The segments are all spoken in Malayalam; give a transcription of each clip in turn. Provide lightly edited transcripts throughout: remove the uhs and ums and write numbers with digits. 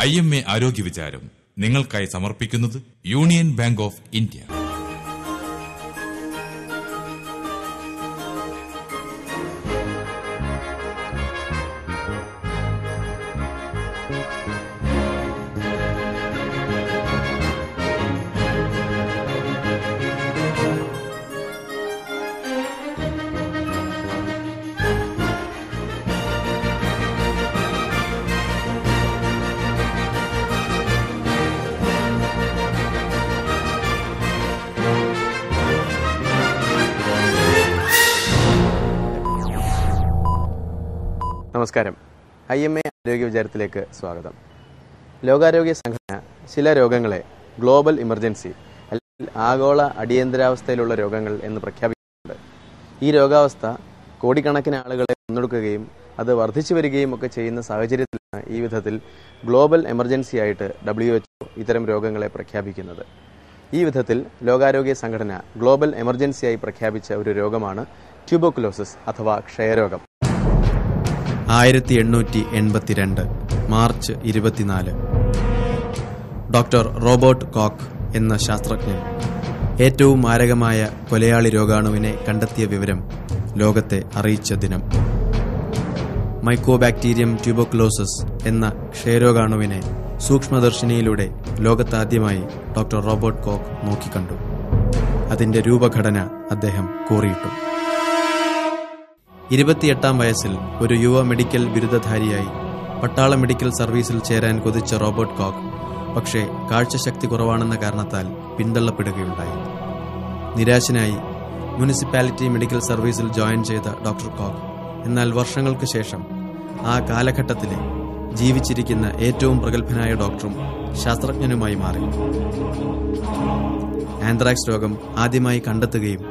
IMA ആരോഗ്യ വിചാരം നിങ്ങൾക്കായി സമർപ്പിക്കുന്നത് യൂണിയൻ ബാങ്ക് ഓഫ് ഇന്ത്യ. നമസ്കാരം. IMA ആരോഗ്യ വിചാരത്തിലേക്ക് സ്വാഗതം. ലോകാരോഗ്യ സംഘടന ചില രോഗങ്ങളെ ഗ്ലോബൽ ഇമർജൻസി അല്ലെങ്കിൽ ആഗോള അടിയന്തരാവസ്ഥയിലുള്ള രോഗങ്ങൾ എന്ന് പ്രഖ്യാപിച്ചിട്ടുണ്ട്. ഈ രോഗാവസ്ഥ കോടിക്കണക്കിന് ആളുകളെ കൊന്നൊടുക്കുകയും അത് വർദ്ധിച്ചു വരികയും ഒക്കെ ചെയ്യുന്ന സാഹചര്യത്തിലാണ് ഈ വിധത്തിൽ ഗ്ലോബൽ എമർജൻസി ആയിട്ട് WHO ഇത്തരം രോഗങ്ങളെ പ്രഖ്യാപിക്കുന്നത്. ഈ വിധത്തിൽ ലോകാരോഗ്യ സംഘടന ഗ്ലോബൽ എമർജൻസിയായി പ്രഖ്യാപിച്ച ഒരു രോഗമാണ് ട്യൂബർകുലോസിസ് അഥവാ ക്ഷയരോഗം. 1882 മാർച്ച് 24 ഡോക്ടർ റോബർട്ട് കോക്ക് എന്ന ശാസ്ത്രജ്ഞൻ ഏറ്റവും മാരകമായ കൊലയാളി രോഗാണുവിനെ കണ്ടെത്തിയ വിവരം ലോകത്തെ അറിയിച്ച ദിനം. മൈക്കോബാക്ടീരിയം ട്യൂബർകുലോസിസ് എന്ന ക്ഷയരോഗാണുവിനെ സൂക്ഷ്മദർശിനിയിലൂടെ ലോകത്താദ്യമായി ഡോക്ടർ റോബർട്ട് കോക്ക് നോക്കിക്കണ്ടു. അതിന്റെ രൂപഘടന അദ്ദേഹം കോറിയിട്ടു. 28-ാം വയസ്സിൽ ഒരു യുവ മെഡിക്കൽ ബിരുദധാരിയായി പട്ടാള മെഡിക്കൽ സർവീസിൽ ചേരാൻ കൊതിച്ച റോബർട്ട് കോക്ക് പക്ഷേ കാഴ്ചശക്തി കുറവാണെന്ന കാരണത്താൽ പിന്തള്ളപ്പെടുകയുണ്ടായി. നിരാശനായി മുനിസിപ്പാലിറ്റി മെഡിക്കൽ സർവീസിൽ ജോയിൻ ചെയ്ത ഡോക്ടർ കോക്ക് എന്നാൽ വർഷങ്ങൾക്ക് ശേഷം ആ കാലഘട്ടത്തിലെ ജീവിച്ചിരിക്കുന്ന ഏറ്റവും പ്രഗത്ഭനായ ഡോക്ടറും ശാസ്ത്രജ്ഞനുമായി മാറി. ആന്ത്രാക്സ് രോഗം ആദ്യമായി കണ്ടെത്തുകയും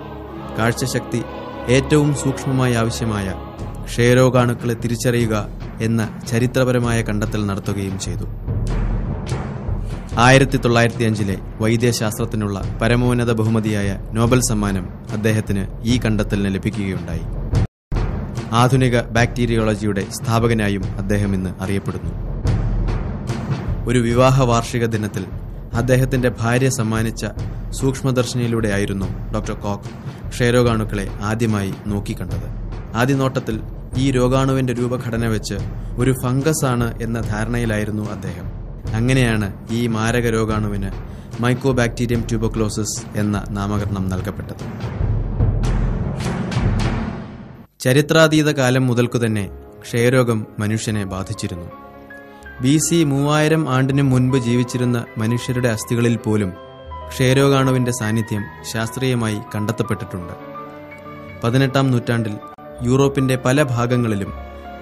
കാഴ്ചശക്തി ഏറ്റവും സൂക്ഷ്മമായി ആവശ്യമായ ക്ഷയരോഗാണുക്കളെ തിരിച്ചറിയുക എന്ന ചരിത്രപരമായ കണ്ടെത്തൽ നടത്തുകയും ചെയ്തു. 1905 വൈദ്യശാസ്ത്രത്തിനുള്ള പരമോന്നത ബഹുമതിയായ നോബൽ സമ്മാനം അദ്ദേഹത്തിന് ഈ കണ്ടെത്തലിന് ലഭിക്കുകയുണ്ടായി. ആധുനിക ബാക്ടീരിയോളജിയുടെ സ്ഥാപകനായും അദ്ദേഹം ഇന്ന് അറിയപ്പെടുന്നു. ഒരു വിവാഹ വാർഷിക ദിനത്തിൽ അദ്ദേഹത്തിന്റെ ഭാര്യ സമ്മാനിച്ച സൂക്ഷ്മദർശിനിയിലൂടെയായിരുന്നു ഡോക്ടർ കോക്ക് ക്ഷയരോഗാണുക്കളെ ആദ്യമായി നോക്കിക്കണ്ടത്. ആദ്യ നോട്ടത്തിൽ ഈ രോഗാണുവിന്റെ രൂപഘടന വെച്ച് ഒരു ഫംഗസ് ആണ് എന്ന ധാരണയിലായിരുന്നു അദ്ദേഹം. അങ്ങനെയാണ് ഈ മാരക രോഗാണുവിന് മൈക്കോബാക്ടീരിയം ട്യൂബർകുലോസിസ് എന്ന നാമകരണം നൽകപ്പെട്ടത്. ചരിത്രാതീത കാലം മുതൽക്കുതന്നെ ക്ഷയരോഗം മനുഷ്യനെ ബാധിച്ചിരുന്നു. BC 3000 ആണ്ടിനു മുൻപ് ജീവിച്ചിരുന്ന മനുഷ്യരുടെ അസ്ഥികളിൽ പോലും ക്ഷയരോഗാണുവിന്റെ സാന്നിധ്യം ശാസ്ത്രീയമായി കണ്ടെത്തപ്പെട്ടിട്ടുണ്ട്. 18-ാം നൂറ്റാണ്ടിൽ യൂറോപ്പിന്റെ പല ഭാഗങ്ങളിലും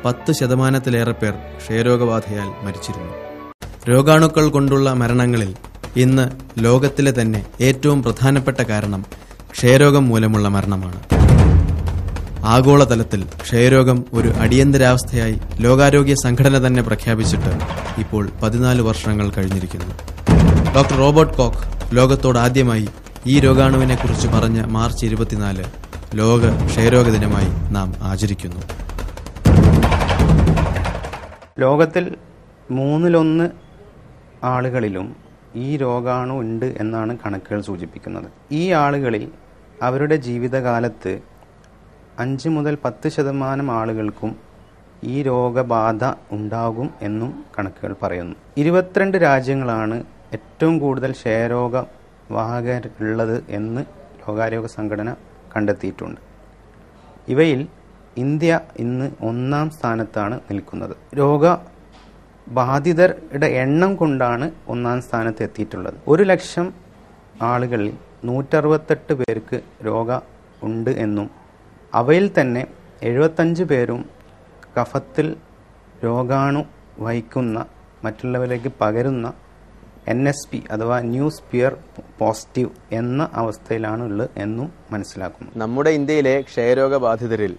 10% പേർ ക്ഷയരോഗബാധയാൽ മരിച്ചിരുന്നു. രോഗാണുക്കൾ കൊണ്ടുള്ള മരണങ്ങളിൽ ഇന്ന് ലോകത്തിലെ തന്നെ ഏറ്റവും പ്രധാനപ്പെട്ട കാരണം ക്ഷയരോഗം മൂലമുള്ള മരണമാണ്. ആഗോളതലത്തിൽ ക്ഷയരോഗം ഒരു അടിയന്തരാവസ്ഥയായി ലോകാരോഗ്യ സംഘടന തന്നെ പ്രഖ്യാപിച്ചിട്ട് ഇപ്പോൾ 14 വർഷങ്ങൾ കഴിഞ്ഞിരിക്കുന്നു. ഡോക്ടർ റോബർട്ട് കോക്ക് ലോകത്തോട് ആദ്യമായി ഈ രോഗാണുവിനെക്കുറിച്ച് പറഞ്ഞ മാർച്ച് 24 ലോക ക്ഷയരോഗ ദിനമായി നാം ആചരിക്കുന്നു. ലോകത്തിൽ 1/3 ആളുകളിലും ഈ രോഗാണു ഉണ്ട് എന്നാണ് കണക്കുകൾ സൂചിപ്പിക്കുന്നത്. ഈ ആളുകളിൽ അവരുടെ ജീവിതകാലത്ത് 5 മുതൽ 10% ആളുകൾക്കും ഈ രോഗബാധ ഉണ്ടാകും എന്നും കണക്കുകൾ പറയുന്നു. 22 രാജ്യങ്ങളാണ് ഏറ്റവും കൂടുതൽ ക്ഷയരോഗവാഹകരുള്ളത് എന്ന് ലോകാരോഗ്യ സംഘടന കണ്ടെത്തിയിട്ടുണ്ട്. ഇവയിൽ ഇന്ത്യ ഇന്ന് 1-ാം സ്ഥാനത്താണ് നിൽക്കുന്നത്. രോഗബാധിതരുടെ എണ്ണം കൊണ്ടാണ് 1-ാം സ്ഥാനത്ത് എത്തിയിട്ടുള്ളത്. 1 ലക്ഷം ആളുകളിൽ 168 പേർക്ക് രോഗം ഉണ്ട് എന്നും അവയിൽ തന്നെ 75 പേരും കഫത്തിൽ രോഗാണു വഹിക്കുന്ന മറ്റുള്ളവരിലേക്ക് പകരുന്ന NSP അഥവാ ന്യൂ സ്പിയർ പോസിറ്റീവ് എന്ന അവസ്ഥയിലാണ് ഉള്ളത് എന്നും മനസ്സിലാക്കുന്നു. നമ്മുടെ ഇന്ത്യയിലെ ക്ഷയരോഗബാധിതരിൽ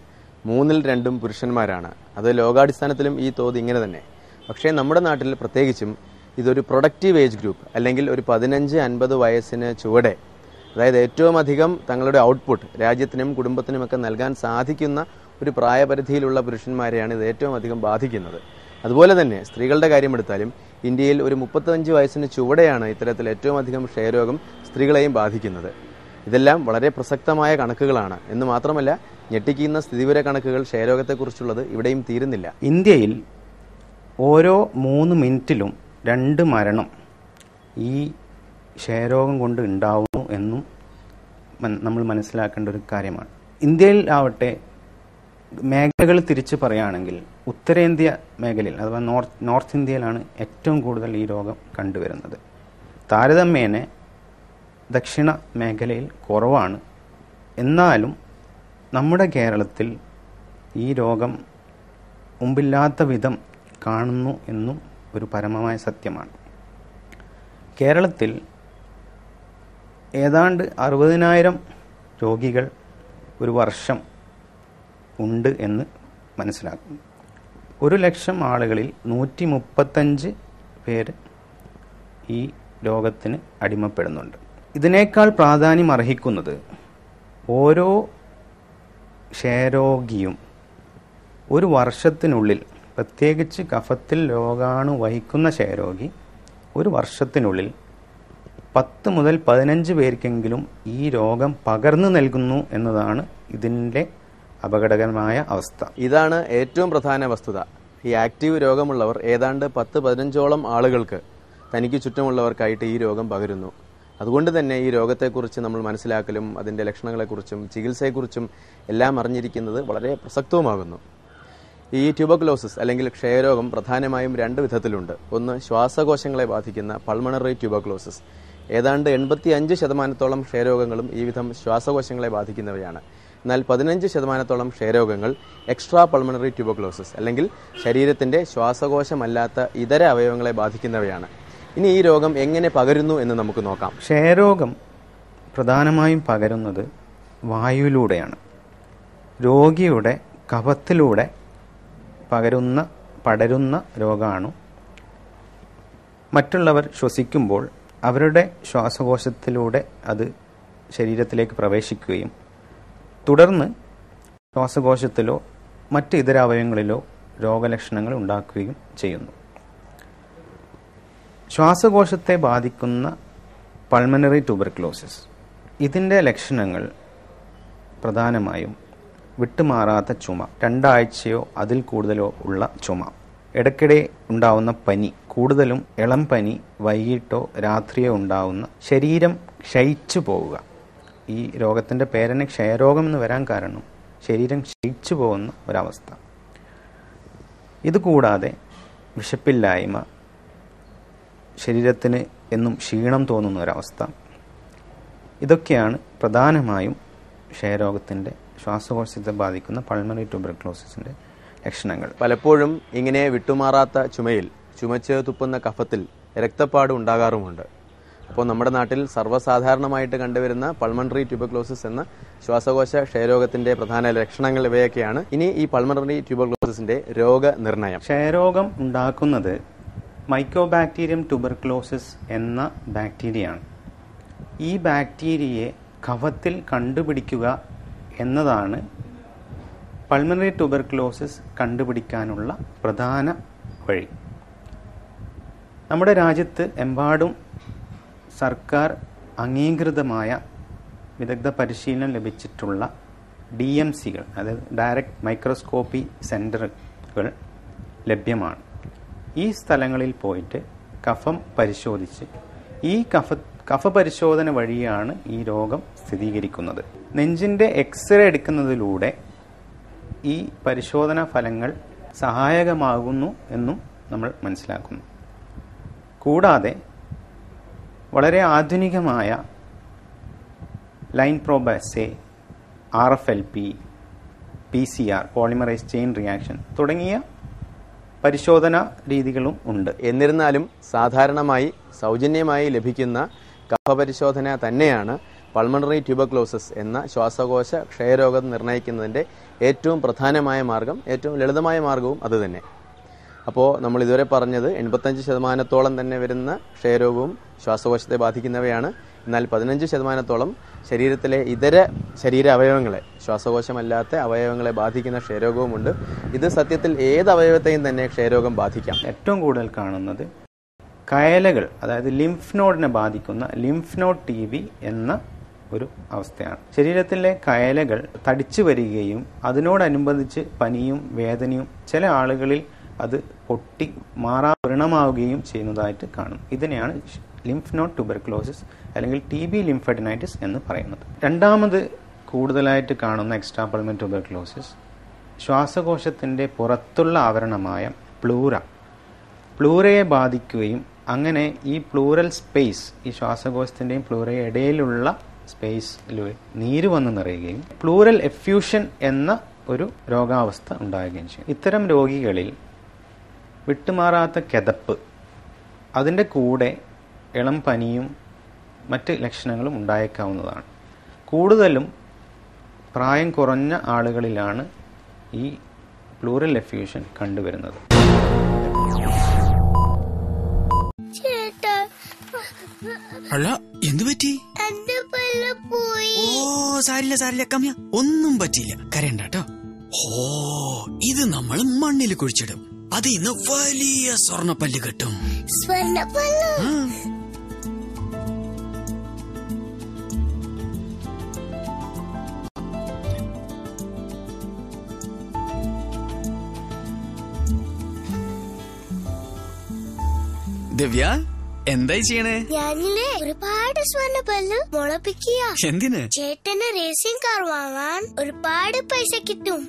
2/3 പുരുഷന്മാരാണ്. അത് ലോകാടിസ്ഥാനത്തിലും ഈ തോത് ഇങ്ങനെ തന്നെ. പക്ഷേ നമ്മുടെ നാട്ടിൽ പ്രത്യേകിച്ചും ഇതൊരു പ്രൊഡക്റ്റീവ് ഏജ് ഗ്രൂപ്പ് അല്ലെങ്കിൽ ഒരു 15-50 വയസ്സിന് ചുവടെ, അതായത് ഏറ്റവും അധികം തങ്ങളുടെ ഔട്ട്പുട്ട് രാജ്യത്തിനും കുടുംബത്തിനുമൊക്കെ നൽകാൻ സാധിക്കുന്ന ഒരു പ്രായപരിധിയിലുള്ള പുരുഷന്മാരെയാണ് ഇത് ഏറ്റവും അധികം ബാധിക്കുന്നത്. അതുപോലെ തന്നെ സ്ത്രീകളുടെ കാര്യമെടുത്താലും ഇന്ത്യയിൽ ഒരു 35 വയസ്സിന് ചുവടെയാണ് ഇത്തരത്തിൽ ഏറ്റവും അധികം ക്ഷയരോഗം സ്ത്രീകളെയും ബാധിക്കുന്നത്. ഇതെല്ലാം വളരെ പ്രസക്തമായ കണക്കുകളാണ് എന്ന് മാത്രമല്ല, ഞെട്ടിക്കുന്ന സ്ഥിതിവിവര കണക്കുകൾ ക്ഷയരോഗത്തെക്കുറിച്ചുള്ളത് ഇവിടെയും തീരുന്നില്ല. ഇന്ത്യയിൽ ഓരോ 3 മിനിറ്റിലും 2 മരണം ഈ ക്ഷയരോഗം കൊണ്ട് ഉണ്ടാവുന്നു എന്നും നമ്മൾ മനസ്സിലാക്കേണ്ട ഒരു കാര്യമാണ്. ഇന്ത്യയിൽ ആവട്ടെ, മേഖലകൾ തിരിച്ച് പറയുകയാണെങ്കിൽ ഉത്തരേന്ത്യ മേഖലയിൽ അഥവാ നോർത്ത് ഇന്ത്യയിലാണ് ഏറ്റവും കൂടുതൽ ഈ രോഗം കണ്ടുവരുന്നത്. താരതമ്യേന ദക്ഷിണ മേഖലയിൽ കുറവാണ്. എന്നാലും നമ്മുടെ കേരളത്തിൽ ഈ രോഗം മുമ്പില്ലാത്ത വിധം കാണുന്നു എന്നും ഒരു പരമമായ സത്യമാണ്. കേരളത്തിൽ ഏതാണ്ട് 60,000 രോഗികൾ ഒരു വർഷം ഉണ്ട് എന്ന് മനസ്സിലാക്കുന്നു. 100,000 ആളുകളിൽ 135 പേര് ഈ രോഗത്തിന് അടിമപ്പെടുന്നുണ്ട്. ഇതിനേക്കാൾ പ്രാധാന്യം അർഹിക്കുന്നത് ഓരോ ക്ഷയരോഗിയും ഒരു വർഷത്തിനുള്ളിൽ, പ്രത്യേകിച്ച് കഫത്തിൽ രോഗാണു വഹിക്കുന്ന ക്ഷയരോഗി ഒരു വർഷത്തിനുള്ളിൽ 10 മുതൽ 15 പേർക്കെങ്കിലും ഈ രോഗം പകർന്നു നൽകുന്നു എന്നതാണ് ഇതിൻ്റെ അപകടകരമായ അവസ്ഥ. ഇതാണ് ഏറ്റവും പ്രധാന വസ്തുത. ഈ ആക്റ്റീവ് രോഗമുള്ളവർ ഏതാണ്ട് 10-15ഓളം ആളുകൾക്ക് തനിക്ക് ചുറ്റുമുള്ളവർക്കായിട്ട് ഈ രോഗം പകരുന്നു. അതുകൊണ്ട് തന്നെ ഈ രോഗത്തെക്കുറിച്ച് നമ്മൾ മനസ്സിലാക്കലും അതിൻ്റെ ലക്ഷണങ്ങളെക്കുറിച്ചും ചികിത്സയെക്കുറിച്ചും എല്ലാം അറിഞ്ഞിരിക്കുന്നത് വളരെ പ്രസക്തവുമാകുന്നു. ഈ ട്യൂബർകുലോസിസ് അല്ലെങ്കിൽ ക്ഷയരോഗം പ്രധാനമായും 2 വിധത്തിലുണ്ട്. ഒന്ന്, ശ്വാസകോശങ്ങളെ ബാധിക്കുന്ന പൾമണറി ട്യൂബർകുലോസിസ്. ഏതാണ്ട് 85% ക്ഷയരോഗങ്ങളും ഈ വിധം ശ്വാസകോശങ്ങളെ ബാധിക്കുന്നവയാണ്. എന്നാൽ 15% ക്ഷയരോഗങ്ങൾ എക്സ്ട്രാ പൾമണറി ട്യൂബർകുലോസിസ് അല്ലെങ്കിൽ ശരീരത്തിന്റെ ശ്വാസകോശമല്ലാത്ത ഇതര അവയവങ്ങളെ ബാധിക്കുന്നവയാണ്. ഇനി ഈ രോഗം എങ്ങനെ പകരുന്നു എന്ന് നമുക്ക് നോക്കാം. ക്ഷയരോഗം പ്രധാനമായും പകരുന്നത് വായുവിലൂടെയാണ്. രോഗിയുടെ കഫത്തിലൂടെ പടരുന്ന രോഗാണു മറ്റുള്ളവർ ശ്വസിക്കുമ്പോൾ അവരുടെ ശ്വാസകോശത്തിലൂടെ അത് ശരീരത്തിലേക്ക് പ്രവേശിക്കുകയും തുടർന്ന് ശ്വാസകോശത്തിലോ മറ്റ് ഇതര അവയവങ്ങളിലോ രോഗലക്ഷണങ്ങൾ ഉണ്ടാക്കുകയും ചെയ്യുന്നു. ശ്വാസകോശത്തെ ബാധിക്കുന്ന പൾമണറി ട്യൂബർകുലോസിസ്, ഇതിൻ്റെ ലക്ഷണങ്ങൾ പ്രധാനമായും വിട്ടുമാറാത്ത ചുമ, 2 ആഴ്ചയോ അതിൽ കൂടുതലോ ഉള്ള ചുമ, ഇടയ്ക്കിടെ ഉണ്ടാവുന്ന പനി, കൂടുതലും ഇളം പനി, വൈകിട്ടോ രാത്രിയോ ഉണ്ടാവുന്ന, ശരീരം ക്ഷയിച്ചു പോവുക. ഈ രോഗത്തിൻ്റെ പേരന് ക്ഷയരോഗം എന്ന് വരാൻ കാരണം ശരീരം ക്ഷയിച്ചു പോകുന്ന ഒരവസ്ഥ. ഇതുകൂടാതെ വിശപ്പില്ലായ്മ, ശരീരത്തിന് എന്നും ക്ഷീണം തോന്നുന്ന ഒരവസ്ഥ, ഇതൊക്കെയാണ് പ്രധാനമായും ക്ഷയരോഗത്തിൻ്റെ ശ്വാസകോശത്തെ ബാധിക്കുന്ന പൾമണറി ട്യൂബർകുലോസിസിൻ്റെ ലക്ഷണങ്ങൾ. പലപ്പോഴും ഇങ്ങനെ വിട്ടുമാറാത്ത ചുമയിൽ, ചുമച്ച് തുപ്പുന്ന കഫത്തിൽ രക്തപ്പാട് ഉണ്ടാകാറുമുണ്ട്. അപ്പോൾ നമ്മുടെ നാട്ടിൽ സർവ്വസാധാരണമായിട്ട് കണ്ടുവരുന്ന പൾമണറി ട്യൂബർകുലോസിസ് എന്ന ശ്വാസകോശ ക്ഷയരോഗത്തിന്റെ പ്രധാന ലക്ഷണങ്ങൾ ഇവയൊക്കെയാണ്. ഇനി ഈ പൾമണറി ട്യൂബർകുലോസിസിന്റെ രോഗനിർണയം. ക്ഷയരോഗം ഉണ്ടാക്കുന്നത് മൈക്കോബാക്ടീരിയം ട്യൂബർകുലോസിസ് എന്ന ബാക്ടീരിയയാണ്. ഈ ബാക്ടീരിയയെ കഫത്തിൽ കണ്ടുപിടിക്കുക എന്നതാണ് പൾമണറി ട്യൂബർകുലോസിസ് കണ്ടുപിടിക്കാനുള്ള പ്രധാന വഴി. നമ്മുടെ രാജ്യത്ത് എമ്പാടും സർക്കാർ അംഗീകൃതമായ വിദഗ്ധ പരിശീലനം ലഭിച്ചിട്ടുള്ള DMCകൾ, അതായത് ഡയറക്റ്റ് മൈക്രോസ്കോപ്പി സെൻ്ററുകൾ ലഭ്യമാണ്. ഈ സ്ഥലങ്ങളിൽ പോയിട്ട് കഫം പരിശോധിച്ച് ഈ കഫ പരിശോധന വഴിയാണ് ഈ രോഗം സ്ഥിരീകരിക്കുന്നത്. നെഞ്ചിൻ്റെ എക്സ്റേ എടുക്കുന്നതിലൂടെ ഈ പരിശോധനാ ഫലങ്ങൾ സഹായകമാകുന്നു എന്നും നമ്മൾ മനസ്സിലാക്കുന്നു. കൂടാതെ വളരെ ആധുനികമായ line probe assay, RFLP, PCR, polymerase chain reaction തുടങ്ങിയ പരിശോധനാ രീതികളും ഉണ്ട്. എന്നിരുന്നാലും സാധാരണമായി സൗജന്യമായി ലഭിക്കുന്ന കഫപരിശോധന തന്നെയാണ് പൾമണറി ട്യൂബർകുലോസിസ് എന്ന ശ്വാസകോശ ക്ഷയരോഗം നിർണ്ണയിക്കുന്നതിൻ്റെ ഏറ്റവും പ്രധാനമായ മാർഗം, ഏറ്റവും ലളിതമായ മാർഗവും അതുതന്നെ. അപ്പോൾ നമ്മൾ ഇതുവരെ പറഞ്ഞത് 85% തന്നെ വരുന്ന ക്ഷയരോഗവും ശ്വാസകോശത്തെ ബാധിക്കുന്നവയാണ്. എന്നാൽ 15% ശരീരത്തിലെ ഇതര ശരീര അവയവങ്ങളെ, ശ്വാസകോശമല്ലാത്ത അവയവങ്ങളെ ബാധിക്കുന്ന ക്ഷയരോഗവുമുണ്ട്. ഇത് സത്യത്തിൽ ഏത് അവയവത്തെയും തന്നെ ക്ഷയരോഗം ബാധിക്കാം. ഏറ്റവും കൂടുതൽ കാണുന്നത് കയലകൾ, അതായത് ലിംഫ് നോഡിനെ ബാധിക്കുന്ന ലിംഫ് നോഡ് TB എന്ന ഒരു അവസ്ഥയാണ്. ശരീരത്തിലെ കയലകൾ തടിച്ചു വരികയും അതിനോടനുബന്ധിച്ച് പനിയും വേദനയും ചില ആളുകളിൽ അത് പൊട്ടി വ്രണമാവുകയും ചെയ്യുന്നതായിട്ട് കാണും. ഇതിനെയാണ് ലിംഫ് നോഡ് ട്യൂബർക്ലോസിസ് അല്ലെങ്കിൽ TB ലിംഫഡിനൈറ്റിസ് എന്ന് പറയുന്നത്. രണ്ടാമത് കൂടുതലായിട്ട് കാണുന്ന എക്സ്ട്രാ പൾമണറി ട്യൂബർക്ലോസിസ് ശ്വാസകോശത്തിൻ്റെ പുറത്തുള്ള ആവരണമായ പ്ലൂരയെ ബാധിക്കുകയും അങ്ങനെ ഈ പ്ലൂറൽ സ്പേസ്, ഈ ശ്വാസകോശത്തിൻ്റെയും പ്ലൂരയുടെ ഇടയിലുള്ള സ്പേസിൽ നീര് വന്ന് നിറയുകയും പ്ലൂറൽ എഫ്യൂഷൻ എന്ന ഒരു രോഗാവസ്ഥ ഉണ്ടാകുകയും ചെയ്യും. ഇത്തരം രോഗികളിൽ വിട്ടുമാറാത്ത കിതപ്പ്, അതിൻ്റെ കൂടെ ഇളം പനിയും മറ്റ് ലക്ഷണങ്ങളും ഉണ്ടായേക്കാവുന്നതാണ്. കൂടുതലും പ്രായം കുറഞ്ഞ ആളുകളിലാണ് ഈ പ്ലൂറൽ എഫ്യൂഷൻ കണ്ടുവരുന്നത്. അല്ല, എന്തു പറ്റി? ഓ, സാരില്ല കമ്മിയ, ഒന്നും പറ്റിയില്ല, കരയണ്ട. ഓ, ഇത് നമ്മൾ മണ്ണിൽ കുഴിച്ചിടും, അത് ഇന്ന് വലിയ സ്വർണ്ണപ്പല്ല് കിട്ടും. ദിവ്യ, എന്തായി ചെയ്യണേ? ഞാനില്ലേ ഒരുപാട് സ്വർണ്ണപ്പല്ല് മുളപ്പിക്കുക. എന്തിന്? ചേട്ടന് റേസിംഗ് കാർ വാങ്ങാൻ ഒരുപാട് പൈസ കിട്ടും.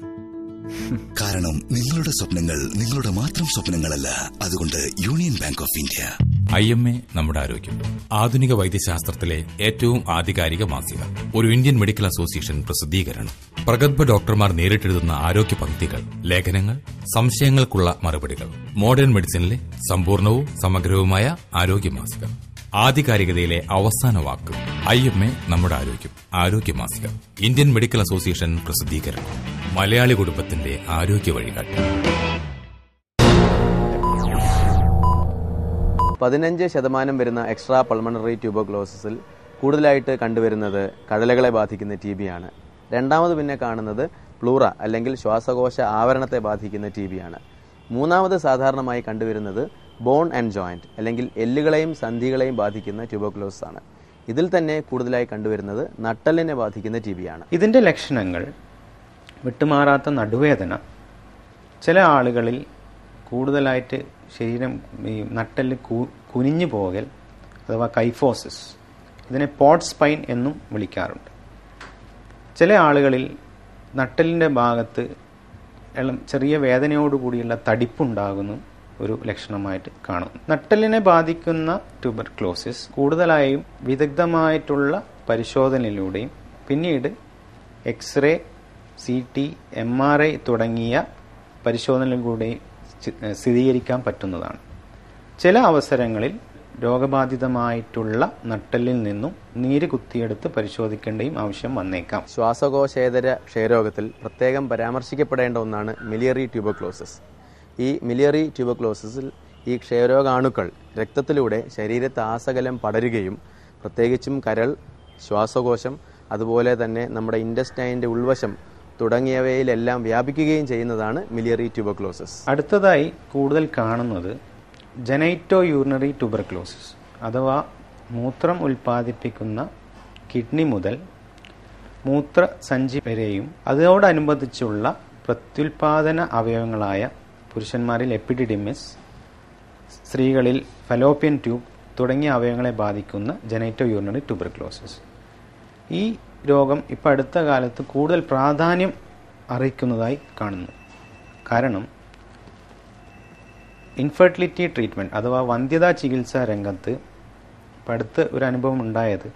കാരണം നിങ്ങളുടെ സ്വപ്നങ്ങൾ നിങ്ങളുടെ മാത്രം സ്വപ്നങ്ങളല്ല. അതുകൊണ്ട് union bank of India. IMA നമ്മുടെ ആരോഗ്യം, ആധുനിക വൈദ്യശാസ്ത്രത്തിലെ ഏറ്റവും ആധികാരിക മാസിക. ഒരു ഇന്ത്യൻ മെഡിക്കൽ അസോസിയേഷൻ പ്രസിദ്ധീകരണം. പ്രഗത്ഭ ഡോക്ടർമാർ നേരിട്ടെഴുതുന്ന ആരോഗ്യ പംക്തികൾ, ലേഖനങ്ങൾ, സംശയങ്ങൾക്കുള്ള മറുപടികൾ. മോഡേൺ മെഡിസിനിലെ സമ്പൂർണവും സമഗ്രവുമായ ആരോഗ്യ മാസിക. ആധികാരികതയിലെ അവസാന വാക്ക്. IMA നമ്മുടെ ആരോഗ്യം, ആരോഗ്യ മാസിക. ഇന്ത്യൻ മെഡിക്കൽ അസോസിയേഷൻ പ്രസിദ്ധീകരണം. മലയാളി കുടുംബത്തിന്റെ ആരോഗ്യ വഴികാട്ടി. 15% വരുന്ന എക്സ്ട്രാ പൾമണറി ട്യൂബർക്ലോസിസിൽ കൂടുതലായിട്ട് കണ്ടുവരുന്നത് കഴലകളെ ബാധിക്കുന്ന TB ആണ്. രണ്ടാമത് പിന്നെ കാണുന്നത് പ്ലൂറ അല്ലെങ്കിൽ ശ്വാസകോശ ആവരണത്തെ ബാധിക്കുന്ന TB ആണ്. മൂന്നാമത് സാധാരണമായി കണ്ടുവരുന്നത് ബോൺ ആൻഡ് ജോയിന്റ് അല്ലെങ്കിൽ എല്ലുകളെയും സന്ധികളെയും ബാധിക്കുന്ന ട്യൂബർക്ലോസിസ് ആണ്. ഇതിൽ തന്നെ കൂടുതലായി കണ്ടുവരുന്നത് നട്ടെല്ലിനെ ബാധിക്കുന്ന TB ആണ്. ഇതിൻ്റെ ലക്ഷണങ്ങൾ വിട്ടുമാറാത്ത നടുവേദന, ചില ആളുകളിൽ കൂടുതലായിട്ട് ശരീരം ഈ നട്ടെല്ല് കുനിഞ്ഞു പോകൽ അഥവാ കൈഫോസിസ്, ഇതിനെ പോട്ട് സ്പൈൻ എന്നും വിളിക്കാറുണ്ട്. ചില ആളുകളിൽ നട്ടെല്ലിൻ്റെ ഭാഗത്ത് ചെറിയ വേദനയോടുകൂടിയുള്ള തടിപ്പുണ്ടാകുന്നു ഒരു ലക്ഷണമായിട്ട് കാണുന്നു. നട്ടെല്ലിനെ ബാധിക്കുന്ന ട്യൂബർക്ലോസിസ് കൂടുതലായും വിദഗ്ധമായിട്ടുള്ള പരിശോധനയിലൂടെയും പിന്നീട് എക്സ്റേ, CT, MRI തുടങ്ങിയ പരിശോധനകളിലൂടെയും സ്ഥിരീകരിക്കാൻ പറ്റുന്നതാണ്. ചില അവസരങ്ങളിൽ രോഗബാധിതമായിട്ടുള്ള നട്ടെല്ലിൽ നിന്നും നീര് കുത്തിയെടുത്ത് പരിശോധിക്കേണ്ടയും ആവശ്യം വന്നേക്കാം. ശ്വാസകോശേതര ക്ഷയരോഗത്തിൽ പ്രത്യേകം പരാമർശിക്കപ്പെടേണ്ട ഒന്നാണ് മിലിയറി ട്യൂബർക്ലോസിസ്. ഈ മിലിയറി ട്യൂബർക്ലോസിസിൽ ഈ ക്ഷയരോഗാണുക്കൾ രക്തത്തിലൂടെ ശരീരത്താസകലം പടരുകയും പ്രത്യേകിച്ചും കരൾ, ശ്വാസകോശം, അതുപോലെ തന്നെ നമ്മുടെ ഇൻറ്റസ്റ്റൈൻ്റെ ഉൾവശം തുടങ്ങിയവയിലെല്ലാം വ്യാപിക്കുകയും ചെയ്യുന്നതാണ് മിലിയറി ട്യൂബർക്ലോസിസ്. അടുത്തതായി കൂടുതൽ കാണുന്നത് ജനൈറ്റോ യൂറിനറി ട്യൂബർക്ലോസിസ് അഥവാ മൂത്രം ഉൽപ്പാദിപ്പിക്കുന്ന കിഡ്നി മുതൽ മൂത്രസഞ്ചി വരെയും അതിനോടനുബന്ധിച്ചുള്ള പ്രത്യുൽപാദന അവയവങ്ങളായ പുരുഷന്മാരിൽ എപ്പിഡിഡിമിസ്, സ്ത്രീകളിൽ ഫലോപ്പിയൻ ട്യൂബ് തുടങ്ങിയ അവയവങ്ങളെ ബാധിക്കുന്ന ജനൈറ്റോ യൂറിനറി ട്യൂബർക്ലോസിസ്. ഈ രോഗം ഇപ്പോൾ അടുത്ത കാലത്ത് കൂടുതൽ പ്രാധാന്യം അർഹിക്കുന്നതായി കാണുന്നു. കാരണം ഇൻഫെർട്ടിലിറ്റി ട്രീറ്റ്മെൻറ്റ് അഥവാ വന്ധ്യതാ ചികിത്സാ രംഗത്ത് ഇപ്പം അടുത്ത് ഒരു അനുഭവം ഉണ്ടായത്,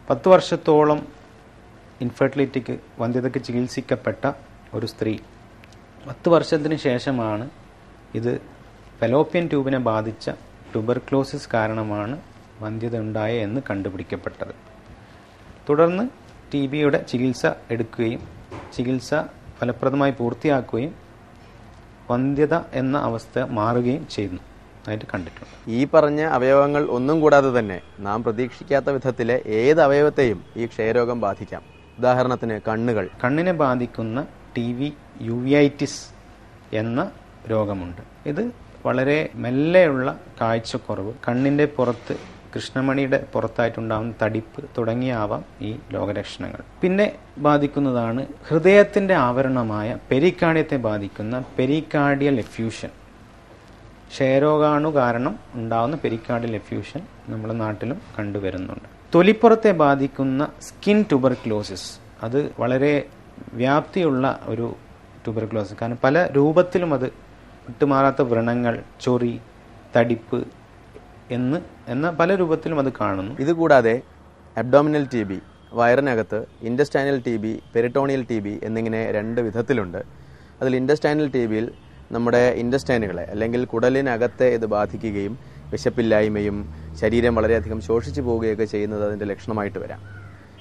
10 വർഷത്തോളം വന്ധ്യതയ്ക്ക് ചികിത്സിക്കപ്പെട്ട ഒരു സ്ത്രീ 10 വർഷത്തിന് ശേഷമാണ് ഇത് ഫലോപ്പിയൻ ട്യൂബിനെ ബാധിച്ച ട്യൂബർക്ലോസിസ് കാരണമാണ് വന്ധ്യത ഉണ്ടായ എന്ന് കണ്ടുപിടിക്കപ്പെട്ടത്. തുടർന്ന് TBയുടെ ചികിത്സ എടുക്കുകയും ചികിത്സ ഫലപ്രദമായി പൂർത്തിയാക്കുകയും വന്ധ്യത എന്ന അവസ്ഥ മാറുകയും ചെയ്യുന്നതായിട്ട് കണ്ടിട്ടുണ്ട്. ഈ പറഞ്ഞ അവയവങ്ങൾ ഒന്നും കൂടാതെ തന്നെ നാം പ്രതീക്ഷിക്കാത്ത വിധത്തിലെ ഏത് അവയവത്തെയും ഈ ക്ഷയരോഗം ബാധിക്കാം. ഉദാഹരണത്തിന് കണ്ണിനെ ബാധിക്കുന്ന TV യൂവിയൈറ്റിസ് എന്ന രോഗമുണ്ട്. ഇത് വളരെ മെല്ലെയുള്ള കാഴ്ചക്കുറവ്, കണ്ണിൻ്റെ പുറത്ത് കൃഷ്ണമണിയുടെ പുറത്തായിട്ടുണ്ടാകുന്ന തടിപ്പ് തുടങ്ങിയാവാം ഈ രോഗലക്ഷണങ്ങൾ. പിന്നെ ബാധിക്കുന്നതാണ് ഹൃദയത്തിൻ്റെ ആവരണമായ പെരിക്കാർഡിയത്തെ ബാധിക്കുന്ന പെരിക്കാർഡിയൽ എഫ്യൂഷൻ. ക്ഷയരോഗാണു കാരണം ഉണ്ടാകുന്ന പെരിക്കാർഡിയൽ എഫ്യൂഷൻ നമ്മുടെ നാട്ടിലും കണ്ടുവരുന്നുണ്ട്. തൊലിപ്പുറത്തെ ബാധിക്കുന്ന സ്കിൻ ട്യൂബർക്ലോസിസ്, അത് വളരെ വ്യാപ്തിയുള്ള ഒരു ട്യൂബർക്ലോസിസ്. കാരണം പല രൂപത്തിലും അത് വിട്ടുമാറാത്ത വ്രണങ്ങൾ, ചൊറി, തടിപ്പ് എന്ന പല രൂപത്തിലും അത് കാണുന്നു. ഇതുകൂടാതെ അബ്ഡോമിനൽ ടി ബി, വയറിനകത്ത് intestinal T B, peritoneal T B എന്നിങ്ങനെ 2 വിധത്തിലുണ്ട്. അതിൽ ഇൻഡസ്റ്റൈനൽ ടി ബിയിൽ നമ്മുടെ ഇൻഡസ്റ്റൈനുകളെ അല്ലെങ്കിൽ കുടലിനകത്തെ ഇത് ബാധിക്കുകയും വിശപ്പില്ലായ്മയും ശരീരം വളരെയധികം ശോഷിച്ചു പോവുകയൊക്കെ ചെയ്യുന്നത് അതിൻ്റെ ലക്ഷണമായിട്ട് വരാം.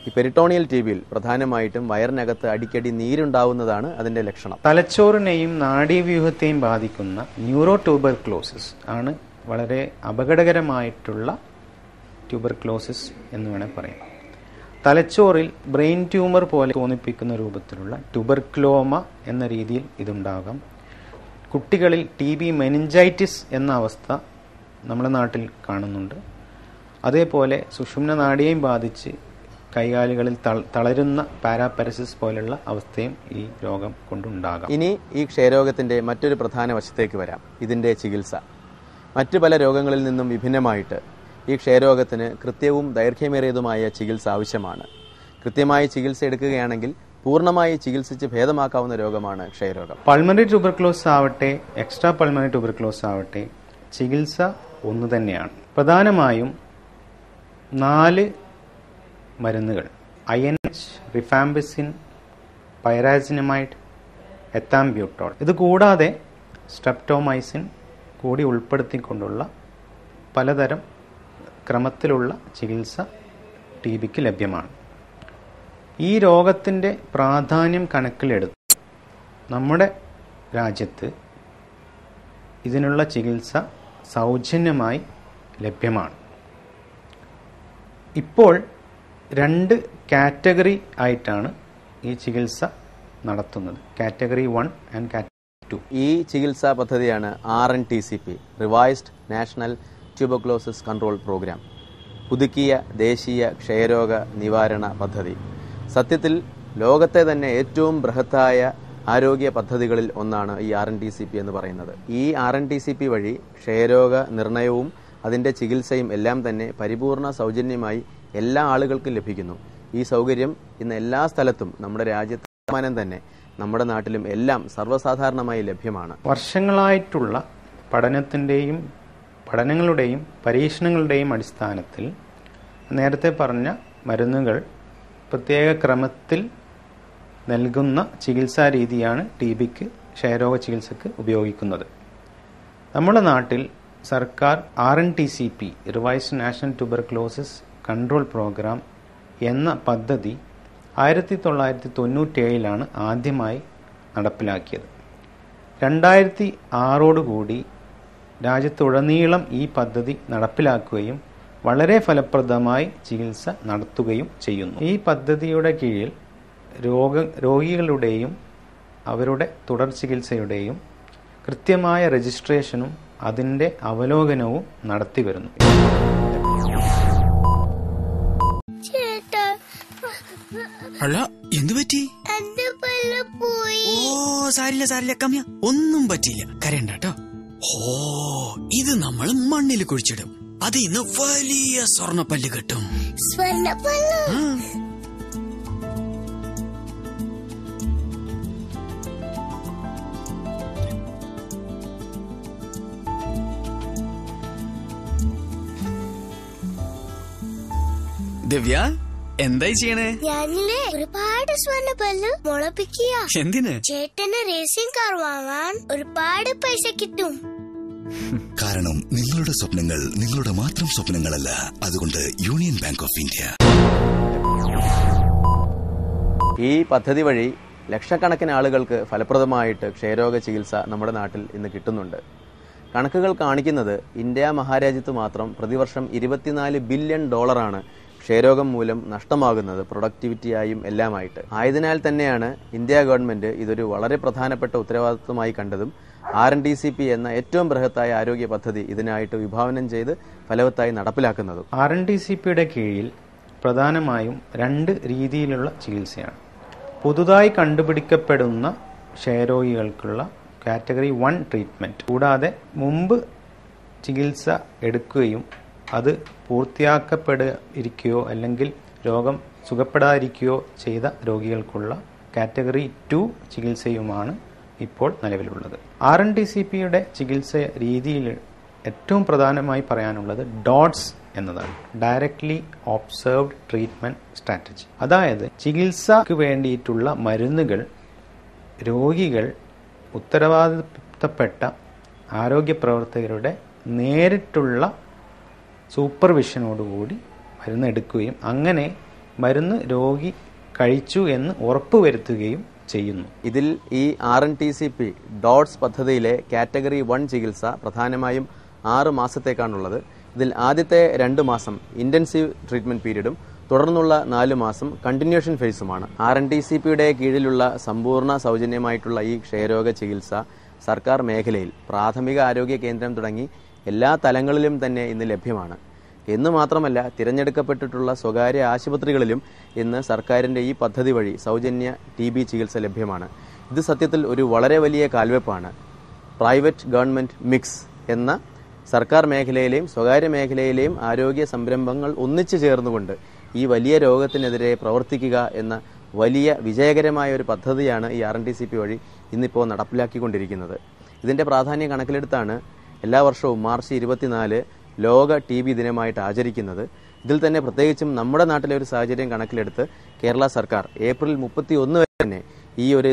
ഈ പെരിട്ടോണിയൽ ടി ബിയിൽ പ്രധാനമായിട്ടും വയറിനകത്ത് അടിക്കടി നീരുണ്ടാവുന്നതാണ് അതിൻ്റെ ലക്ഷണം. തലച്ചോറിനെയും നാഡീവ്യൂഹത്തെയും ബാധിക്കുന്ന ന്യൂറോ ട്യൂബർക്ലോസിസ് ആണ് വളരെ അപകടകരമായിട്ടുള്ള ട്യൂബർക്ലോസിസ് എന്ന് വേണേൽ പറയാം. തലച്ചോറിൽ ബ്രെയിൻ ട്യൂമർ പോലെ തോന്നിപ്പിക്കുന്ന രൂപത്തിലുള്ള ട്യൂബർക്ലോമ എന്ന രീതിയിൽ ഇതുണ്ടാകാം. കുട്ടികളിൽ ടി ബി മെനിഞ്ചൈറ്റിസ് എന്ന അവസ്ഥ നമ്മുടെ നാട്ടിൽ കാണുന്നുണ്ട്. അതേപോലെ സുഷുമ്ന നാഡിയെയും ബാധിച്ച് കൈകാലുകളിൽ തളരുന്ന പാരാപരസിസ് പോലുള്ള അവസ്ഥയും ഈ രോഗം കൊണ്ടുണ്ടാകാം. ഇനി ഈ ക്ഷയരോഗത്തിൻ്റെ മറ്റൊരു പ്രധാന വശത്തേക്ക് വരാം, ഇതിൻ്റെ ചികിത്സ. മറ്റു പല രോഗങ്ങളിൽ നിന്നും വിഭിന്നമായിട്ട് ഈ ക്ഷയരോഗത്തിന് കൃത്യവും ദൈർഘ്യമേറിയതുമായ ചികിത്സ ആവശ്യമാണ്. കൃത്യമായി ചികിത്സ എടുക്കുകയാണെങ്കിൽ പൂർണ്ണമായി ചികിത്സിച്ച് ഭേദമാക്കാവുന്ന രോഗമാണ് ക്ഷയരോഗം. പൾമണറി ട്യൂബർക്ലോസിസ് ആവട്ടെ, എക്സ്ട്രാ പൾമണറി ട്യൂബർക്ലോസിസ് ആവട്ടെ, ചികിത്സ ഒന്ന് തന്നെയാണ്. പ്രധാനമായും 4 മരുന്നുകൾ, INH, റിഫാംപിസിൻ, പൈറാസിനമൈഡ്, എത്താംബ്യൂട്ടോൾ, ഇത് കൂടാതെ സ്ട്രെപ്റ്റോമൈസിൻ കൂടി ഉൾപ്പെടുത്തിക്കൊണ്ടുള്ള പലതരം ക്രമത്തിലുള്ള ചികിത്സ ടി ബിക്ക് ലഭ്യമാണ്. ഈ രോഗത്തിൻ്റെ പ്രാധാന്യം കണക്കിലെടുത്ത് നമ്മുടെ രാജ്യത്ത് ഇതിനുള്ള ചികിത്സ സൗജന്യമായി ലഭ്യമാണ്. ഇപ്പോൾ 2 കാറ്റഗറി ആയിട്ടാണ് ഈ ചികിത്സ നടത്തുന്നത്, കാറ്റഗറി 1 ആൻഡ് കാറ്റഗറി 2. ഈ ചികിത്സാ പദ്ധതിയാണ് RNTCP, revised national tuberculosis control programme, പുതുക്കിയ ദേശീയ ക്ഷയരോഗ നിവാരണ പദ്ധതി. സത്യത്തിൽ ലോകത്തെ തന്നെ ഏറ്റവും ബൃഹത്തായ ആരോഗ്യ പദ്ധതികളിൽ ഒന്നാണ് ഈ RNTCP എന്ന് പറയുന്നത്. ഈ RNTCP വഴി ക്ഷയരോഗ നിർണയവും അതിൻ്റെ ചികിത്സയും എല്ലാം തന്നെ പരിപൂർണ സൗജന്യമായി എല്ലാ ആളുകൾക്കും ലഭിക്കുന്നു. ഈ സൗകര്യം ഇന്ന് എല്ലാ സ്ഥലത്തും നമ്മുടെ രാജ്യത്ത് തന്നെ നമ്മുടെ നാട്ടിലും എല്ലാം സർവ്വസാധാരണമായി ലഭ്യമാണ്. വർഷങ്ങളായിട്ടുള്ള പഠനങ്ങളുടെയും പരീക്ഷണങ്ങളുടെയും അടിസ്ഥാനത്തിൽ നേരത്തെ പറഞ്ഞ മരുന്നുകൾ പ്രത്യേക ക്രമത്തിൽ നൽകുന്ന ചികിത്സാ രീതിയാണ് ടി ബിക്ക്, ക്ഷയരോഗ ചികിത്സക്ക് ഉപയോഗിക്കുന്നത്. നമ്മുടെ നാട്ടിൽ സർക്കാർ RNTCP, revised national tuberculosis control programme എന്ന പദ്ധതി 1997 ആദ്യമായി നടപ്പിലാക്കിയത്. 2006 രാജ്യത്തുടനീളം ഈ പദ്ധതി നടപ്പിലാക്കുകയും വളരെ ഫലപ്രദമായി ചികിത്സ നടത്തുകയും ചെയ്യുന്നു. ഈ പദ്ധതിയുടെ കീഴിൽ രോഗികളുടെയും അവരുടെ തുടർ ചികിത്സയുടെയും കൃത്യമായ രജിസ്ട്രേഷനും അതിൻ്റെ അവലോകനവും നടത്തി വരുന്നു. അല്ല, എന്തു പറ്റി? ഓ, സാരില്ല കമ്മിയ, ഒന്നും പറ്റിയില്ല, കരയണ്ട കേട്ടോ. ഓ, ഇത് നമ്മൾ മണ്ണിൽ കുഴിച്ചിടും, അത് ഇന്ന് വലിയ സ്വർണ്ണപ്പല്ല് കിട്ടും. ദിവ്യ, എന്തായി ചെയ്യണേ? ഞാനില്ലേ ഒരുപാട് സ്വർണ്ണപ്പല്ല് മുളപ്പിക്കുക. എന്തിന്? ചേട്ടന് റേസിംഗ് കാർ വാങ്ങാൻ ഒരുപാട് പൈസ കിട്ടും. കാരണം നിങ്ങളുടെ സ്വപ്നങ്ങൾ നിങ്ങളുടെ മാത്രം സ്വപ്നങ്ങളല്ല, അതുകൊണ്ട് യൂണിയൻ ബാങ്ക് ഓഫ് ഇന്ത്യ ഈ പദ്ധതി വഴി ലക്ഷക്കണക്കിന് ആളുകൾക്ക് ഫലപ്രദമായിട്ട് ക്ഷയരോഗ ചികിത്സ നമ്മുടെ നാട്ടിൽ ഇന്ന് കിട്ടുന്നുണ്ട്. കണക്കുകൾ കാണിക്കുന്നത് ഇന്ത്യ മഹാരാജ്യത്ത് മാത്രം പ്രതിവർഷം $24 ബില്യൺ ക്ഷയരോഗം മൂലം നഷ്ടമാകുന്നത്, പ്രൊഡക്ടിവിറ്റിയായും എല്ലാമായിട്ട്. ആയതിനാൽ തന്നെയാണ് ഇന്ത്യ ഗവൺമെന്റ് ഇതൊരു വളരെ പ്രധാനപ്പെട്ട ഉത്തരവാദിത്വമായി കണ്ടതും RNDCP എന്ന ഏറ്റവും ബൃഹത്തായ ആരോഗ്യ പദ്ധതി ഇതിനായിട്ട് വിഭാവനം ചെയ്ത് ഫലവത്തായി നടപ്പിലാക്കുന്നത്? RNDCPയുടെ കീഴിൽ പ്രധാനമായും 2 രീതിയിലുള്ള ചികിത്സയാണ്. പുതുതായി കണ്ടുപിടിക്കപ്പെടുന്ന ക്ഷയരോഗികൾക്കുള്ള കാറ്റഗറി 1 ട്രീറ്റ്മെന്റ്, കൂടാതെ മുമ്പ് ചികിത്സ എടുക്കുകയും അത് പൂർത്തിയാക്കപ്പെടാതിരിക്കുകയോ അല്ലെങ്കിൽ രോഗം സുഖപ്പെടാതിരിക്കുകയോ ചെയ്ത രോഗികൾക്കുള്ള കാറ്റഗറി 2 ചികിത്സയുമാണ് ഇപ്പോൾ നിലവിലുള്ളത്. RNDCPയുടെ ചികിത്സ രീതിയിൽ ഏറ്റവും പ്രധാനമായി പറയാനുള്ളത് DOTS എന്നതാണ്, ഡയറക്ട്ലി ഒബ്സർവ്ഡ് ട്രീറ്റ്മെന്റ് സ്ട്രാറ്റജി. അതായത് ചികിത്സക്ക് വേണ്ടിയിട്ടുള്ള മരുന്നുകൾ രോഗികൾ ഉത്തരവാദിത്തപ്പെട്ട ആരോഗ്യ പ്രവർത്തകരുടെ നേരിട്ടുള്ള സൂപ്പർവിഷനോടുകൂടി മരുന്ന് എടുക്കുകയും അങ്ങനെ മരുന്ന് രോഗി കഴിച്ചു എന്ന് ഉറപ്പുവരുത്തുകയും ചെയ്യുന്നു. ഇതിൽ ഈ RNDCP DOTS പദ്ധതിയിലെ കാറ്റഗറി 1 ചികിത്സ പ്രധാനമായും 6 മാസത്തേക്കാണുള്ളത്. ഇതിൽ ആദ്യത്തെ 2 മാസം ഇന്റൻസീവ് ട്രീറ്റ്മെന്റ് പീരീഡും തുടർന്നുള്ള 4 മാസം കണ്ടിന്യൂഷൻ ഫേസുമാണ്. RNDCPയുടെ കീഴിലുള്ള സമ്പൂർണ്ണ സൗജന്യമായിട്ടുള്ള ഈ ക്ഷയരോഗ ചികിത്സ സർക്കാർ മേഖലയിൽ പ്രാഥമിക ആരോഗ്യ കേന്ദ്രം തുടങ്ങി എല്ലാ തലങ്ങളിലും തന്നെ ഇന്ന് ലഭ്യമാണ്. എന്ന് മാത്രമല്ല, തിരഞ്ഞെടുക്കപ്പെട്ടിട്ടുള്ള സ്വകാര്യ ആശുപത്രികളിലും ഇന്ന് സർക്കാരിന്റെ ഈ പദ്ധതി വഴി സൗജന്യ TB ചികിത്സ ലഭ്യമാണ്. ഇത് സത്യത്തിൽ ഒരു വളരെ വലിയ കാൽവെപ്പാണ്. പ്രൈവറ്റ് ഗവൺമെന്റ് മിക്സ് എന്ന സർക്കാർ മേഖലയിലെയും സ്വകാര്യ മേഖലയിലെയും ആരോഗ്യ സംരംഭങ്ങൾ ഒന്നിച്ചു ചേർന്നുകൊണ്ട് ഈ വലിയ രോഗത്തിനെതിരെ പ്രവർത്തിക്കുക എന്ന വലിയ വിജയകരമായ ഒരു പദ്ധതിയാണ് ഈ RNDCP വഴി ഇന്നിപ്പോൾ നടപ്പിലാക്കിക്കൊണ്ടിരിക്കുന്നത്. ഇതിന്റെ പ്രാധാന്യം കണക്കിലെടുത്താണ് എല്ലാ വർഷവും മാർച്ച് 24 ലോക TB ദിനമായിട്ട് ആചരിക്കുന്നത്. ഇതിൽ തന്നെ പ്രത്യേകിച്ചും നമ്മുടെ നാട്ടിലെ ഒരു സാഹചര്യം കണക്കിലെടുത്ത് കേരള സർക്കാർ ഏപ്രിൽ 31 വരെ തന്നെ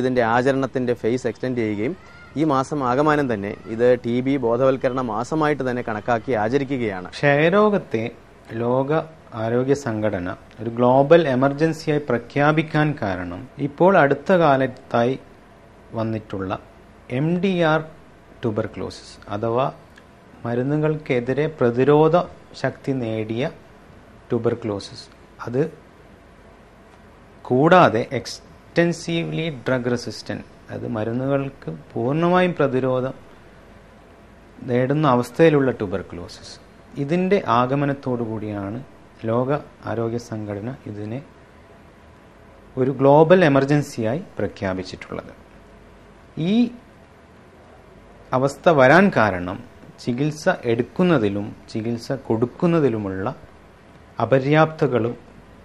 ഇതിന്റെ ആചരണത്തിന്റെ ഫേസ് എക്സ്റ്റെൻഡ് ചെയ്യുകയും ഈ മാസം ആകമാനം തന്നെ ഇത് TB ബോധവൽക്കരണ മാസമായിട്ട് തന്നെ കണക്കാക്കി ആചരിക്കുകയാണ്. ക്ഷയരോഗത്തെ ലോക ആരോഗ്യ സംഘടന ഒരു ഗ്ലോബൽ എമർജൻസിയായി പ്രഖ്യാപിക്കാൻ കാരണം ഇപ്പോൾ അടുത്ത കാലത്തായി വന്നിട്ടുള്ള MDR ട്യൂബർക്ലോസിസ് അഥവാ മരുന്നുകൾക്കെതിരെ പ്രതിരോധ ശക്തി നേടിയ ട്യൂബർക്ലോസിസ്, അത് കൂടാതെ എക്സ്റ്റെൻസീവ്ലി ഡ്രഗ് റെസിസ്റ്റന്റ്, അത് മരുന്നുകൾക്ക് പൂർണ്ണമായും പ്രതിരോധം നേടുന്ന അവസ്ഥയിലുള്ള ട്യൂബർക്ലോസിസ്, ഇതിൻ്റെ ആഗമനത്തോടു കൂടിയാണ് ലോക ആരോഗ്യ സംഘടന ഇതിനെ ഒരു ഗ്ലോബൽ എമർജൻസിയായി പ്രഖ്യാപിച്ചിട്ടുള്ളത്. ഈ അവസ്ഥ വരാൻ കാരണം ചികിത്സ എടുക്കുന്നതിലും ചികിത്സ കൊടുക്കുന്നതിലുമുള്ള അപര്യാപ്തകളും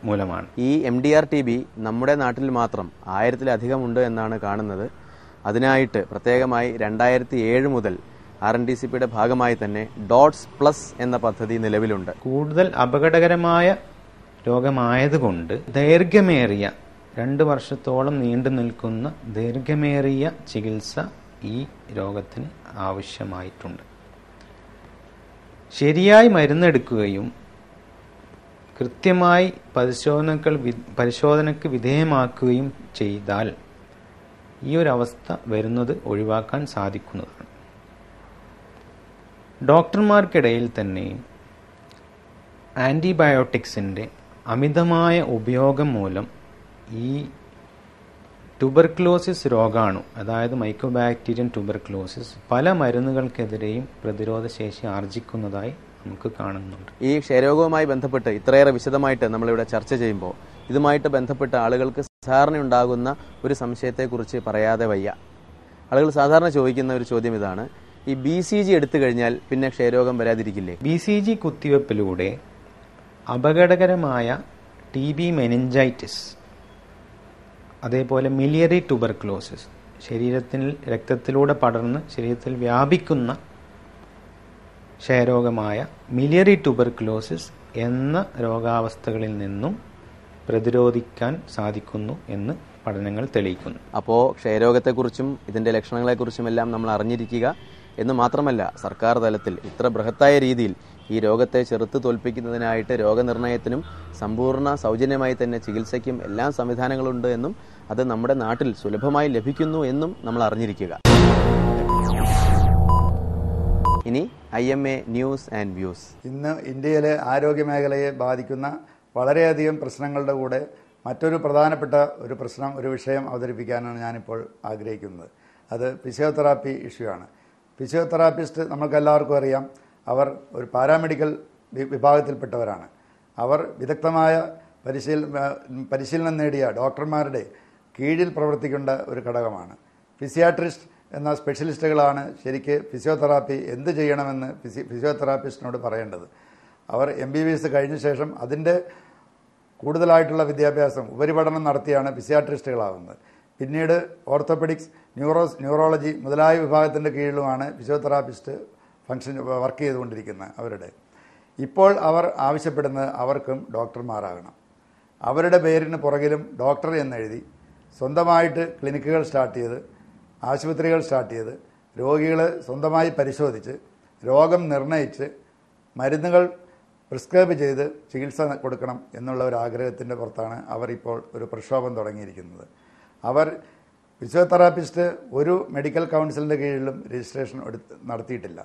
മൂലമാണ്. ഈ MDR TB നമ്മുടെ നാട്ടിൽ മാത്രം 1000-ലധികം ഉണ്ട് എന്നാണ് കാണുന്നത്. അതിനായിട്ട് പ്രത്യേകമായി 2007 മുതൽ RNDCPയുടെ ഭാഗമായി തന്നെ DOTS+ എന്ന പദ്ധതി നിലവിലുണ്ട്. കൂടുതൽ അപകടകരമായ രോഗമായതുകൊണ്ട് ദൈർഘ്യമേറിയ 2 വർഷത്തോളം നീണ്ടു നിൽക്കുന്ന ദൈർഘ്യമേറിയ ചികിത്സ ഈ രോഗത്തിന് ആവശ്യമായിട്ടുണ്ട്. ശരിയായി മരുന്നെടുക്കുകയും കൃത്യമായി പരിശോധനയ്ക്ക് വിധേയമാക്കുകയും ചെയ്താൽ ഈ ഒരു അവസ്ഥ വരുന്നത് ഒഴിവാക്കാൻ സാധിക്കുന്നതാണ്. ഡോക്ടർമാർക്കിടയിൽ തന്നെ ആന്റിബയോട്ടിക്സിന്റെ അമിതമായ ഉപയോഗം മൂലം ഈ ട്യൂബർക്ലോസിസ് രോഗാണു, അതായത് മൈക്കോബാക്ടീരിയൻ ട്യൂബർക്ലോസിസ്, പല മരുന്നുകൾക്കെതിരെയും പ്രതിരോധ ശേഷി ആർജിക്കുന്നതായി നമുക്ക് കാണുന്നുണ്ട്. ഈ ക്ഷയരോഗവുമായി ബന്ധപ്പെട്ട് ഇത്രയേറെ വിശദമായിട്ട് നമ്മളിവിടെ ചർച്ച ചെയ്യുമ്പോൾ ഇതുമായിട്ട് ബന്ധപ്പെട്ട ആളുകൾക്ക് സാധാരണ ഉണ്ടാകുന്ന ഒരു സംശയത്തെക്കുറിച്ച് പറയാതെ വയ്യ. ആളുകൾ സാധാരണ ചോദിക്കുന്ന ഒരു ചോദ്യം ഇതാണ്: ഈ BCG എടുത്തു കഴിഞ്ഞാൽ പിന്നെ ക്ഷയരോഗം വരാതിരിക്കില്ലേ? BCG കുത്തിവെപ്പിലൂടെ അപകടകരമായ TB മെനിഞ്ചൈറ്റിസ്, അതേപോലെ മിലിയറി ട്യൂബർക്ലോസിസ്, ശരീരത്തിൽ രക്തത്തിലൂടെ പടർന്ന് ശരീരത്തിൽ വ്യാപിക്കുന്ന ക്ഷയരോഗമായ മിലിയറി ട്യൂബർക്ലോസിസ് എന്ന രോഗാവസ്ഥകളിൽ നിന്നും പ്രതിരോധിക്കാൻ സാധിക്കുന്നു എന്ന് പഠനങ്ങൾ തെളിയിക്കുന്നു. അപ്പോൾ ക്ഷയരോഗത്തെക്കുറിച്ചും ഇതിന്റെ ലക്ഷണങ്ങളെക്കുറിച്ചുമെല്ലാം നമ്മൾ അറിഞ്ഞിരിക്കുക എന്ന് മാത്രമല്ല, സർക്കാർ തലത്തിൽ ഇത്ര ബൃഹത്തായ രീതിയിൽ ഈ രോഗത്തെ ചെറുത്ത് തോൽപ്പിക്കുന്നതിനായിട്ട് രോഗനിർണയത്തിനും സമ്പൂർണ്ണ സൗജന്യമായി തന്നെ ചികിത്സയ്ക്കും എല്ലാ സംവിധാനങ്ങളുണ്ട് എന്നും അത് നമ്മുടെ നാട്ടിൽ സുലഭമായി ലഭിക്കുന്നു എന്നും നമ്മൾ അറിഞ്ഞിരിക്കുക. ഇനി IMA ന്യൂസ് ആൻഡ് വ്യൂസ്. ഇന്ന് ഇന്ത്യയിലെ ആരോഗ്യ മേഖലയെ ബാധിക്കുന്ന വളരെയധികം പ്രശ്നങ്ങളുടെ കൂടെ മറ്റൊരു പ്രധാനപ്പെട്ട ഒരു വിഷയം അവതരിപ്പിക്കാനാണ് ഞാനിപ്പോൾ ആഗ്രഹിക്കുന്നത്. അത് ഫിസിയോതെറാപ്പി ഇഷ്യൂ ആണ്. ഫിസിയോതെറാപ്പിസ്റ്റ് നമുക്കെല്ലാവർക്കും അറിയാം, അവർ ഒരു പാരാമെഡിക്കൽ വിഭാഗത്തിൽപ്പെട്ടവരാണ്. അവർ വിദഗ്ധമായ പരിശീലനം നേടിയ ഡോക്ടർമാരുടെ കീഴിൽ പ്രവർത്തിക്കേണ്ട ഒരു ഘടകമാണ്. ഫിസിയാട്രിസ്റ്റ് എന്ന സ്പെഷ്യലിസ്റ്റുകളാണ് ശരിക്ക് ഫിസിയോതെറാപ്പി എന്ത് ചെയ്യണമെന്ന് ഫിസിയോതെറാപ്പിസ്റ്റിനോട് പറയേണ്ടത്. അവർ MBBS കഴിഞ്ഞ ശേഷം അതിൻ്റെ കൂടുതലായിട്ടുള്ള വിദ്യാഭ്യാസം ഉപരിപഠനം നടത്തിയാണ് ഫിസിയാട്രിസ്റ്റുകളാവുന്നത്. പിന്നീട് ഓർത്തോപെഡിക്സ്, ന്യൂറോളജി മുതലായ വിഭാഗത്തിൻ്റെ കീഴിലുമാണ് ഫിസിയോതെറാപ്പിസ്റ്റ് വർക്ക് ചെയ്തുകൊണ്ടിരിക്കുന്നത്. അവരുടെ ഇപ്പോൾ അവർ ആവശ്യപ്പെടുന്നത് അവർക്കും ഡോക്ടർമാരാകണം. അവരുടെ പേരിന് പുറകിലും ഡോക്ടർ എന്നെഴുതി സ്വന്തമായിട്ട് ക്ലിനിക്കുകൾ സ്റ്റാർട്ട് ചെയ്ത്, ആശുപത്രികൾ സ്റ്റാർട്ട് ചെയ്ത്, രോഗികളെ സ്വന്തമായി പരിശോധിച്ച്, രോഗം നിർണയിച്ച്, മരുന്നുകൾ പ്രിസ്ക്രൈബ് ചെയ്ത് ചികിത്സ കൊടുക്കണം എന്നുള്ള ഒരു ആഗ്രഹത്തിൻ്റെ പുറത്താണ് അവർ ഇപ്പോൾ ഒരു പ്രക്ഷോഭം തുടങ്ങിയിരിക്കുന്നത്. അവർ ഫിസിയോതെറാപ്പിസ്റ്റ് ഒരു മെഡിക്കൽ കൗൺസിലിൻ്റെ കീഴിലും രജിസ്ട്രേഷൻ നടത്തിയിട്ടില്ല.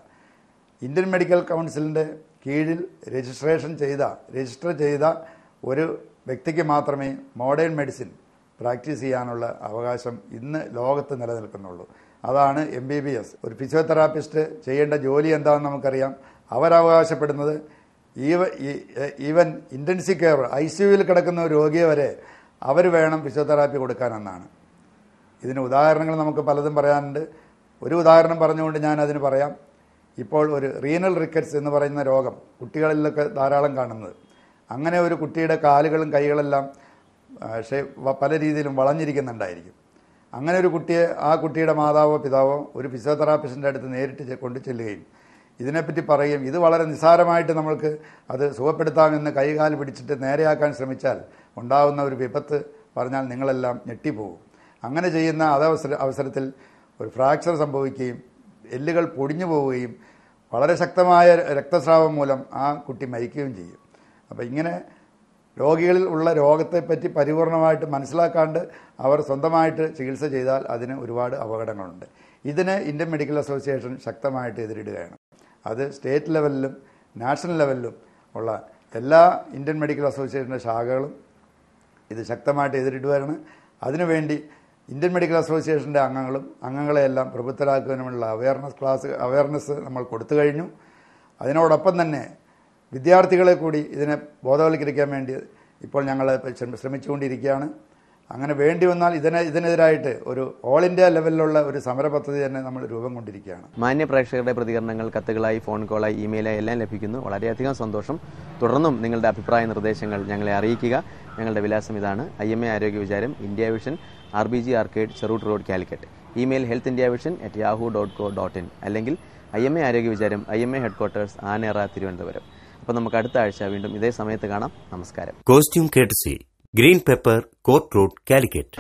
ഇന്ത്യൻ മെഡിക്കൽ കൗൺസിലിൻ്റെ കീഴിൽ രജിസ്റ്റർ ചെയ്ത ഒരു വ്യക്തിക്ക് മാത്രമേ മോഡേൺ മെഡിസിൻ പ്രാക്ടീസ് ചെയ്യാനുള്ള അവകാശം ഇന്ന് ലോകത്ത് നിലനിൽക്കുന്നുള്ളൂ. അതാണ് MBBS. ഒരു ഫിസിയോതെറാപ്പിസ്റ്റ് ചെയ്യേണ്ട ജോലി എന്താണെന്ന് നമുക്കറിയാം. അവരവകാശപ്പെടുന്നത് ഈവൻ ഇൻറ്റൻസീവ് കെയർ ICUവിൽ കിടക്കുന്ന ഒരു രോഗിയെ വരെ അവർ വേണം ഫിസിയോതെറാപ്പി കൊടുക്കാനെന്നാണ്. ഇതിന് ഉദാഹരണങ്ങൾ നമുക്ക് പലതും പറയാനുണ്ട്. ഒരു ഉദാഹരണം പറഞ്ഞുകൊണ്ട് ഞാൻ അതിന് പറയാം. ഇപ്പോൾ ഒരു റീനൽ റിക്കറ്റ്സ് എന്ന് പറയുന്ന രോഗം കുട്ടികളിലൊക്കെ ധാരാളം കാണുന്നത്. അങ്ങനെ ഒരു കുട്ടിയുടെ കാലുകളും കൈകളെല്ലാം പല രീതിയിലും വളഞ്ഞിരിക്കുന്നുണ്ടായിരിക്കും. അങ്ങനെ ഒരു കുട്ടിയെ ആ കുട്ടിയുടെ മാതാവോ പിതാവോ ഒരു ഫിസിയോതെറാപ്പിസ്റ്റിൻ്റെ അടുത്ത് നേരിട്ട് കൊണ്ടു ചെല്ലുകയും ഇതിനെപ്പറ്റി പറയുകയും ഇത് വളരെ നിസ്സാരമായിട്ട് നമ്മൾക്ക് അത് സുഖപ്പെടുത്താമെന്ന് കൈകാൽ പിടിച്ചിട്ട് നേരെയാക്കാൻ ശ്രമിച്ചാൽ ഉണ്ടാകുന്ന ഒരു വിപത്ത് പറഞ്ഞാൽ നിങ്ങളെല്ലാം ഞെട്ടിപ്പോകും. അങ്ങനെ ചെയ്യുന്ന അവസരത്തിൽ ഒരു ഫ്രാക്ചർ സംഭവിക്കുകയും എല്ലുകൾ പൊടിഞ്ഞു പോവുകയും വളരെ ശക്തമായ രക്തസ്രാവം മൂലം ആ കുട്ടി മരിക്കുകയും ചെയ്യും. അപ്പോൾ ഇങ്ങനെ രോഗികളിൽ ഉള്ള രോഗത്തെപ്പറ്റി പരിപൂർണമായിട്ട് മനസ്സിലാക്കാണ്ട് അവർ സ്വന്തമായിട്ട് ചികിത്സ ചെയ്താൽ അതിന് ഒരുപാട് അപകടങ്ങളുണ്ട്. ഇതിന് ഇന്ത്യൻ മെഡിക്കൽ അസോസിയേഷൻ ശക്തമായിട്ട് എതിരിടുകയാണ്. അത് സ്റ്റേറ്റ് ലെവലിലും നാഷണൽ ലെവലിലും ഉള്ള എല്ലാ ഇന്ത്യൻ മെഡിക്കൽ അസോസിയേഷൻ്റെ ശാഖകളും ഇത് ശക്തമായിട്ട് എതിരിടുകയാണ്. അതിനുവേണ്ടി ഇന്ത്യൻ മെഡിക്കൽ അസോസിയേഷൻ്റെ അംഗങ്ങളെയെല്ലാം പ്രബുദ്ധരാക്കുന്നതിനുള്ള അവയർനെസ് നമ്മൾ കൊടുത്തു കഴിഞ്ഞു. അതിനോടൊപ്പം തന്നെ വിദ്യാർത്ഥികളെ കൂടി ഇതിനെ ബോധവൽക്കരിക്കാൻ വേണ്ടി ഇപ്പോൾ ഞങ്ങൾ ശ്രമിച്ചുകൊണ്ടിരിക്കുകയാണ്. അങ്ങനെ വേണ്ടി വന്നാൽ ഇതിനെതിരായിട്ട് ഒരു ഓൾ ഇന്ത്യ ലെവലിലുള്ള ഒരു സമര പദ്ധതി തന്നെ നമ്മൾ രൂപം കൊണ്ടിരിക്കുകയാണ്. മാന്യ പ്രേക്ഷകരുടെ പ്രതികരണങ്ങൾ കത്തുകളായി, ഫോൺ കോളായി, ഇമെയിലായി എല്ലാം ലഭിക്കുന്നു. വളരെയധികം സന്തോഷം. തുടർന്നും നിങ്ങളുടെ അഭിപ്രായ നിർദ്ദേശങ്ങൾ ഞങ്ങളെ അറിയിക്കുക. ഞങ്ങളുടെ വിലാസം ഇതാണ്: IMA ആരോഗ്യ വിചാരം, India vision, RBG arcade, Cherooty road, Calicut. Email healthindiavision@yahoo.co.in അല്ലെങ്കിൽ IMA ആരോഗ്യ വിചാരം, IMA ഹെഡ്ക്വാർട്ടേഴ്സ്, ആനേറ, തിരുവനന്തപുരം. അപ്പോൾ നമുക്ക് അടുത്ത ആഴ്ച വീണ്ടും ഇതേ സമയത്ത് കാണാം. നമസ്കാരം. Costume കേട്ടസി, green pepper, court road, Calicut.